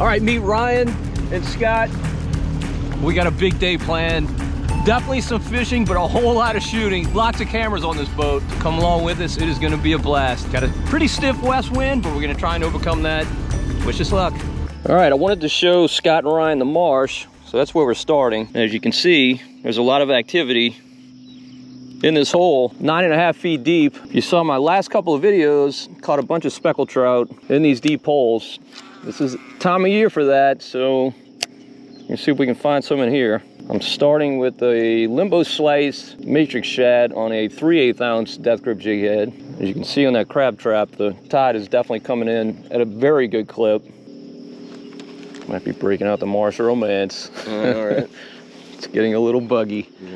All right, meet Ryan and Scott. We got a big day planned. Definitely some fishing, but a whole lot of shooting. Lots of cameras on this boat. Come along with us. It is gonna be a blast. Got a pretty stiff west wind, but we're gonna try and overcome that. Wish us luck. All right, I wanted to show Scott and Ryan the marsh. So that's where we're starting. And as you can see, there's a lot of activity in this hole, 9.5 feet deep. You saw my last couple of videos, caught a bunch of speckled trout in these deep holes. This is time of year for that, so let's see if we can find some in here. I'm starting with a limbo slice matrix shad on a 3/8 ounce death grip jig head. As you can see on that crab trap, the tide is definitely coming in at a very good clip. Might be breaking out the Marsh romance. All right. It's getting a little buggy. Yeah.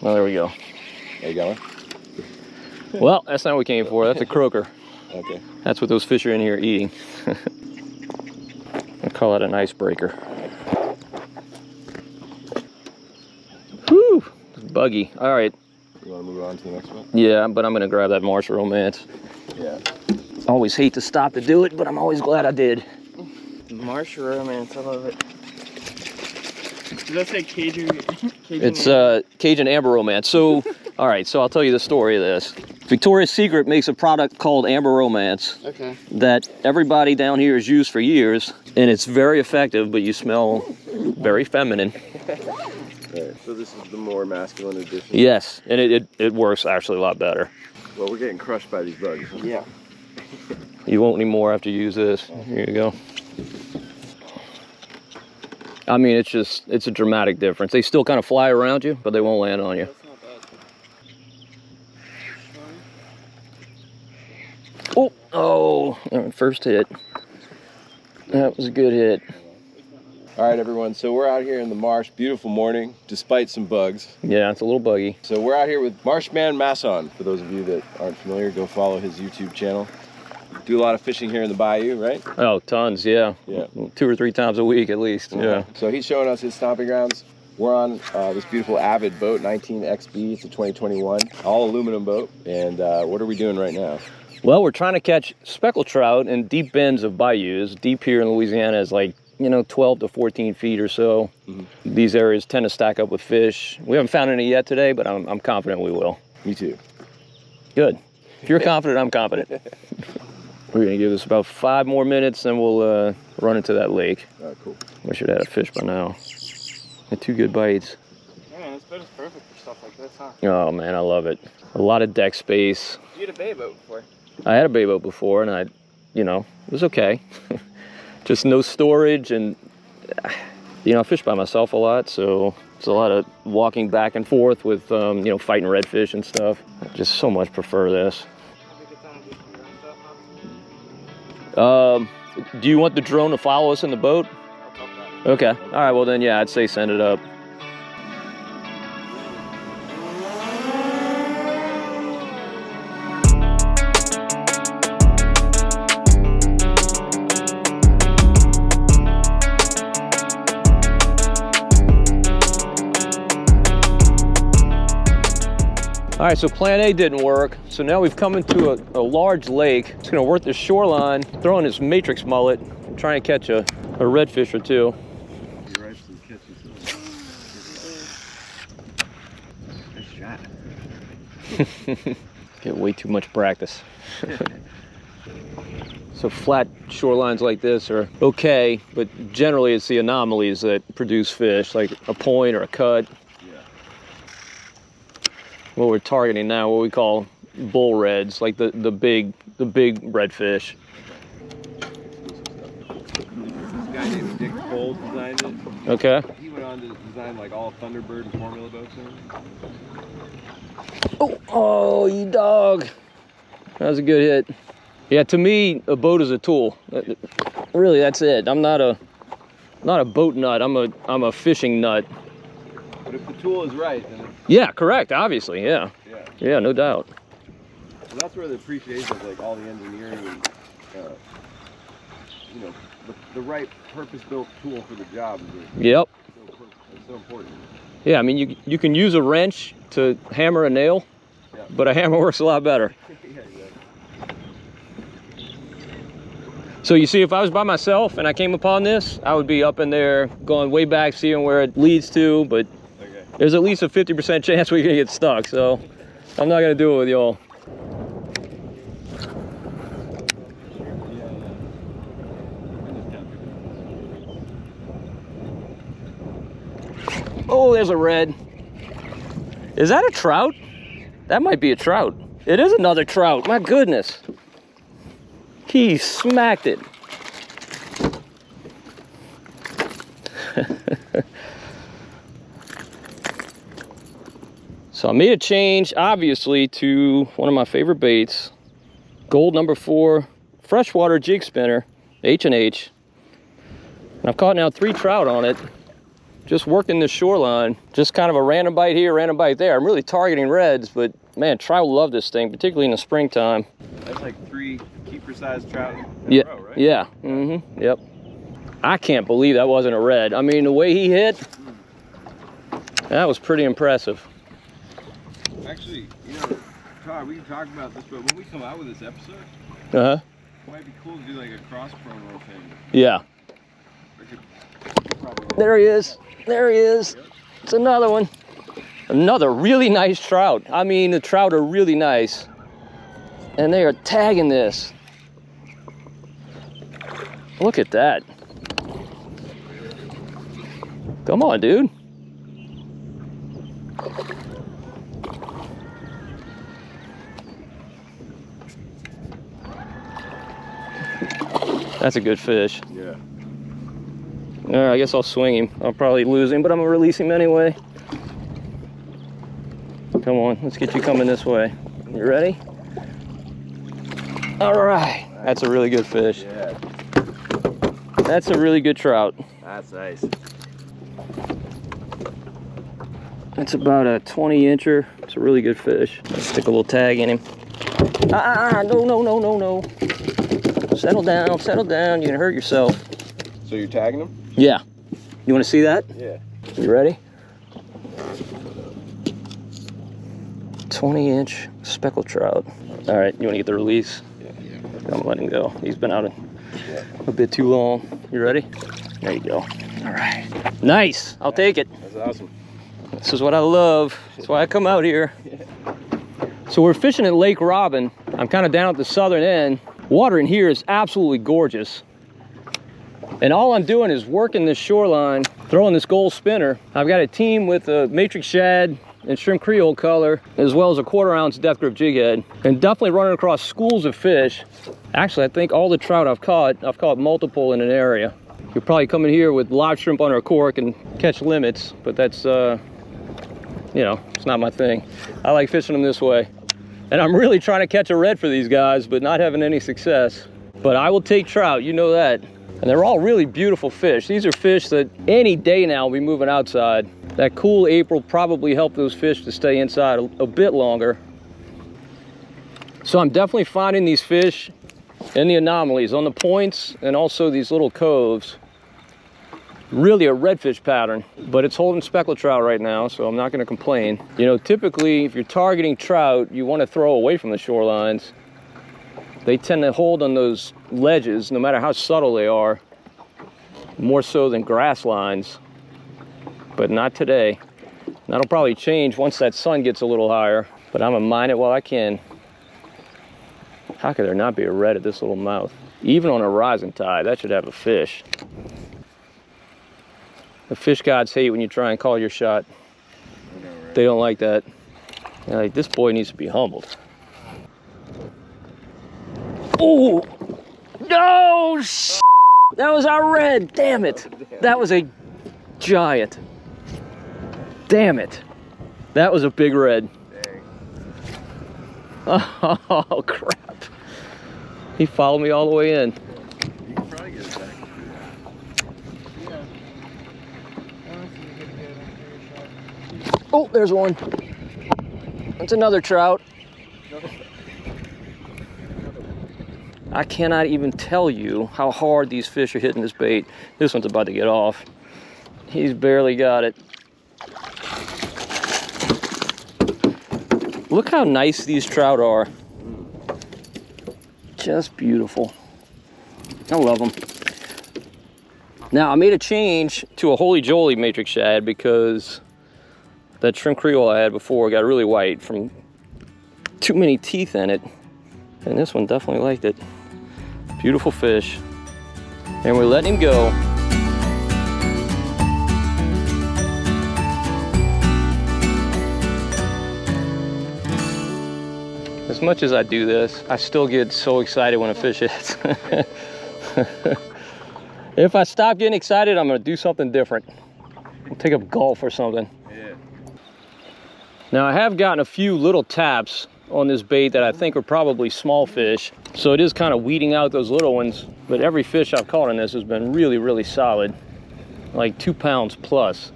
Well, there we go. There you go. Well, that's not what we came for. That's a croaker. Okay. That's what those fish are in here eating. I call it an icebreaker. Whew, it's buggy. All right. You want to move on to the next one? Yeah, but I'm gonna grab that Marsh romance. Yeah. I always hate to stop to do it, but I'm always glad I did. Marsh romance, I love it. Does that say Cajun? It's Cajun Amber Romance. So, all right, so I'll tell you the story of this. Victoria's Secret makes a product called Amber Romance. Okay. That everybody down here has used for years, and it's very effective, but you smell very feminine. Right. So this is the more masculine edition. Yes, and it works actually a lot better. Well, we're getting crushed by these bugs. Yeah. You won't need more after you use this. Here you go. I mean, it's a dramatic difference. They still kind of fly around you, but they won't land on you. That's not bad. Oh, first hit. That was a good hit. All right, everyone. So we're out here in the marsh. Beautiful morning, despite some bugs. Yeah, it's a little buggy. So we're out here with Marshman Masson. For those of you that aren't familiar, go follow his YouTube channel. Do a lot of fishing here in the bayou, right? Oh, tons, yeah. Yeah. 2 or 3 times a week at least, yeah. So he's showing us his stomping grounds. We're on this beautiful Avid boat, 19XB. It's a 2021, all aluminum boat. And what are we doing right now? Well, we're trying to catch speckled trout in deep bends of bayous. Deep here in Louisiana is like, 12 to 14 feet or so. Mm-hmm. These areas tend to stack up with fish. We haven't found any yet today, but I'm confident we will. Me too. Good. If you're confident, I'm confident. We're gonna give this about 5 more minutes, then we'll run into that lake. All right, cool. We should have had a fish by now. Had 2 good bites. Yeah, this boat is perfect for stuff like this, huh? Oh man, I love it. A lot of deck space. You had a bay boat before. I had a bay boat before, and it was okay. Just no storage, and I fish by myself a lot, so it's a lot of walking back and forth with fighting redfish and stuff. I just so much prefer this. Do you want the drone to follow us in the boat? Okay. All right. Well then, yeah, I'd say send it up. All right, so plan A didn't work. So now we've come into a large lake. It's gonna work the shoreline, throwing this matrix mullet, and trying to catch a redfish or 2. You're actually catching some. Nice shot. Get way too much practice. So flat shorelines like this are okay, but generally it's the anomalies that produce fish, like a point or a cut. What we're targeting now, what we call bull reds, like the big redfish. This guy named Dick Cole designed it. Okay. He went on to design like all Thunderbird and Formula boats. Oh, you dog! That was a good hit. Yeah, to me, a boat is a tool. Really, that's it. I'm not a boat nut. I'm a fishing nut. But if the tool is right, then it's... Yeah, correct. Obviously, yeah. Yeah, no doubt. So that's where the appreciation of like all the engineering and the right purpose-built tool for the job is. Yep. It's so important. Yeah, I mean you can use a wrench to hammer a nail, but a hammer works a lot better. Yeah, exactly. So you see, if I was by myself and I came upon this, I would be up in there going way back, seeing where it leads to, but there's at least a 50% chance we're gonna get stuck, so I'm not gonna do it with y'all. Oh, there's a red. Is that a trout? That might be a trout. It is another trout, my goodness. He smacked it. So I made a change, obviously, to one of my favorite baits, gold number 4 freshwater jig spinner, H&H. And I've caught now 3 trout on it, just working this shoreline. Just kind of a random bite here, random bite there. I'm really targeting reds, but man, trout love this thing, particularly in the springtime. That's like 3 keeper-sized trout in Yeah, a row, right? yeah, yep. I can't believe that wasn't a red. I mean, the way he hit, that was pretty impressive. Actually, you know, Todd, we can talk about this, but when we come out with this episode, Uh-huh. it might be cool to do like a cross promo thing. Yeah. Probably. There he is. There he is. It's another one. Another really nice trout. I mean, the trout are really nice. And they are tagging this. Look at that. Come on, dude. That's a good fish. Yeah. All right, I guess I'll swing him. I'll probably lose him, but I'm gonna release him anyway. Come on, let's get you coming this way. You ready? All right, that's a really good fish. Yeah. That's a really good trout. That's nice. It's about a 20-incher. It's a really good fish. Let's stick a little tag in him. No. Settle down. You're gonna hurt yourself. So you're tagging them? Yeah. You wanna see that? Yeah. You ready? 20-inch speckled trout. All right, you wanna get the release? Yeah. I'm letting him go. He's been out a bit too long. You ready? There you go. All right. Nice, I'll take it. That's awesome. This is what I love. That's why I come out here. So we're fishing at Lake Robin. I'm kind of down at the southern end. Water in here is absolutely gorgeous. And all I'm doing is working this shoreline, throwing this gold spinner. I've got a team with a matrix shad and shrimp creole color, as well as a 1/4 ounce death grip jig head. And definitely running across schools of fish. Actually, I think all the trout I've caught multiple in an area. You'll probably come in here with live shrimp under a cork and catch limits, but that's, you know, it's not my thing. I like fishing them this way. And I'm really trying to catch a red for these guys, but not having any success. But I will take trout, you know that. And they're all really beautiful fish. These are fish that any day now will be moving outside. That cool April probably helped those fish to stay inside a bit longer. So I'm definitely finding these fish in the anomalies, on the points, and also these little coves. Really a redfish pattern, but it's holding speckled trout right now, so I'm not gonna complain. You know, typically, if you're targeting trout, you wanna throw away from the shorelines. They tend to hold on those ledges, no matter how subtle they are, more so than grass lines, but not today. That'll probably change once that sun gets a little higher, but I'm gonna mine it while I can. How could there not be a red at this little mouth? Even on a rising tide, that should have a fish. The fish gods hate when you try and call your shot. They don't like that. They're like, this boy needs to be humbled. Oh! No! That was our red! Damn it! That was a giant. Damn it. That was a big red. Oh, crap. He followed me all the way in. You can probably get it back. Oh, there's one. That's another trout. I cannot even tell you how hard these fish are hitting this bait. This one's about to get off. He's barely got it. Look how nice these trout are. Just beautiful. I love them. Now I made a change to a Holy Jolly matrix shad because that shrimp creole I had before got really white from too many teeth in it. And this one definitely liked it. Beautiful fish. And we're letting him go. As much as I do this, I still get so excited when a fish hits. If I stop getting excited, I'm gonna do something different. I'll take up golf or something. Yeah. Now I have gotten a few little taps on this bait that I think are probably small fish. So it is kind of weeding out those little ones, but every fish I've caught on this has been really, really solid. Like 2 pounds plus.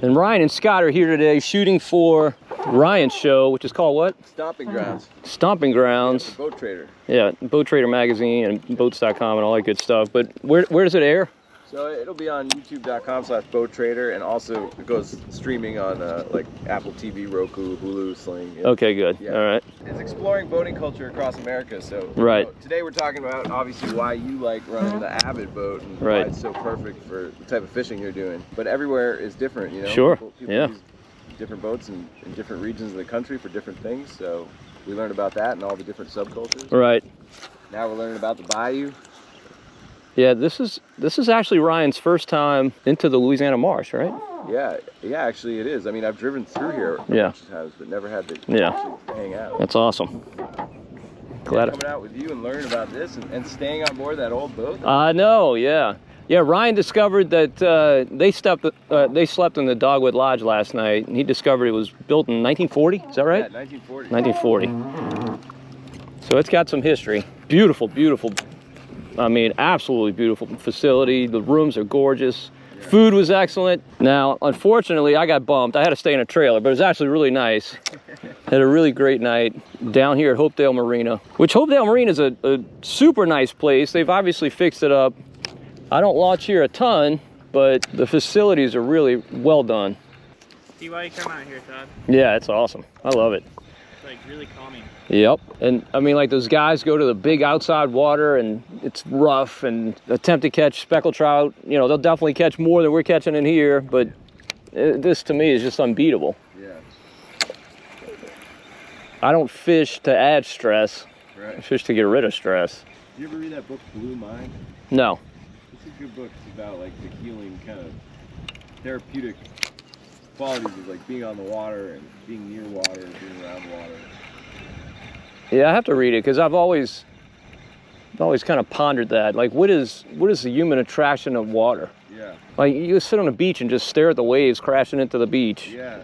And Ryan and Scott are here today shooting for Ryan's show, which is called what? Stomping Grounds. Stomping Grounds. Yeah, Boat Trader. Yeah, Boat Trader magazine and boats.com and all that good stuff. But where does it air? So it'll be on youtube.com/boattrader, and also it goes streaming on like Apple TV, Roku, Hulu, Sling. Yeah. Okay, good. Yeah. All right. It's exploring boating culture across America. So Right. today we're talking about obviously why you like running the Avid boat and Right. why it's so perfect for the type of fishing you're doing. But everywhere is different, you know. Sure. People Yeah. use different boats in different regions of the country for different things. So we learned about that and all the different subcultures. Right. Now we're learning about the bayou. Yeah, this is actually Ryan's first time into the Louisiana Marsh, right? Yeah, actually it is. I mean, I've driven through here a Yeah. bunch of times, but never had to Yeah. actually hang out. That's awesome. Glad. Coming out with you and learning about this and staying on board that old boat. I know, yeah. Yeah, Ryan discovered that they slept in the Dogwood Lodge last night, and he discovered it was built in 1940. Is that right? Yeah, 1940. 1940. So it's got some history. Beautiful, beautiful. I mean, absolutely beautiful facility. The rooms are gorgeous. Yeah. Food was excellent. Now, unfortunately, I got bumped. I had to stay in a trailer, but it was actually really nice. Had a really great night down here at Hopedale Marina, which Hopedale Marina is a super nice place. They've obviously fixed it up. I don't launch here a ton, but the facilities are really well done. See why you come out here, Todd? Yeah, it's awesome. I love it. It's like really calming. Yep. And I mean, like those guys go to the big outside water and it's rough and attempt to catch speckled trout. You know, they'll definitely catch more than we're catching in here, but this to me is just unbeatable. Yeah. I don't fish to add stress. Right. I fish to get rid of stress. Did you ever read that book, Blue Mind? No. It's a good book. It's about like the healing kind of therapeutic qualities of like being on the water and being near water, being around water. Yeah, I have to read it because I've always kind of pondered that. Like, what is the human attraction of water? Yeah. Like, you sit on a beach and just stare at the waves crashing into the beach. Yeah.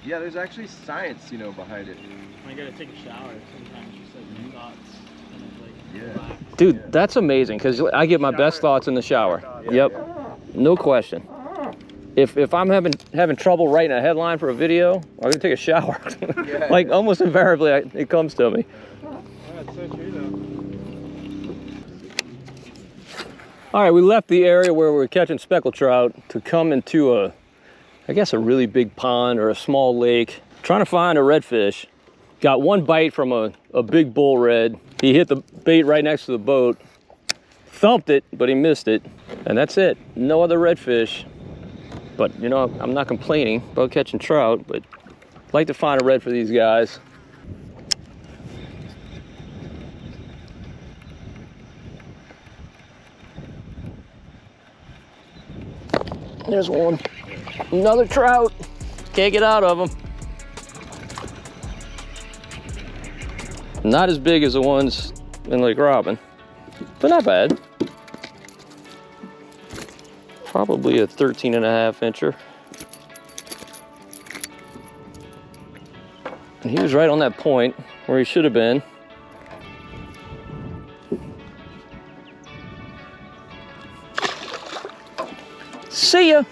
Yeah, there's actually science, you know, behind it. When I go to take a shower, sometimes just like new thoughts and it's like relax. Dude, that's amazing because I get my best thoughts in the shower. Yeah, Yep, no question. If I'm having trouble writing a headline for a video, I'm gonna take a shower. Yeah. Like almost invariably, it comes to me. Yeah, it's so true though. All right, we left the area where we were catching speckled trout to come into I guess a really big pond or a small lake. Trying to find a redfish. Got one bite from a big bull red. He hit the bait right next to the boat. Thumped it, but he missed it. And that's it. No other redfish. But, you know, I'm not complaining about catching trout, but I'd like to find a red for these guys. There's one. Another trout. Can't get out of them. Not as big as the ones in Lake Robin, but not bad. Probably a 13.5 incher. And he was right on that point where he should have been. See ya.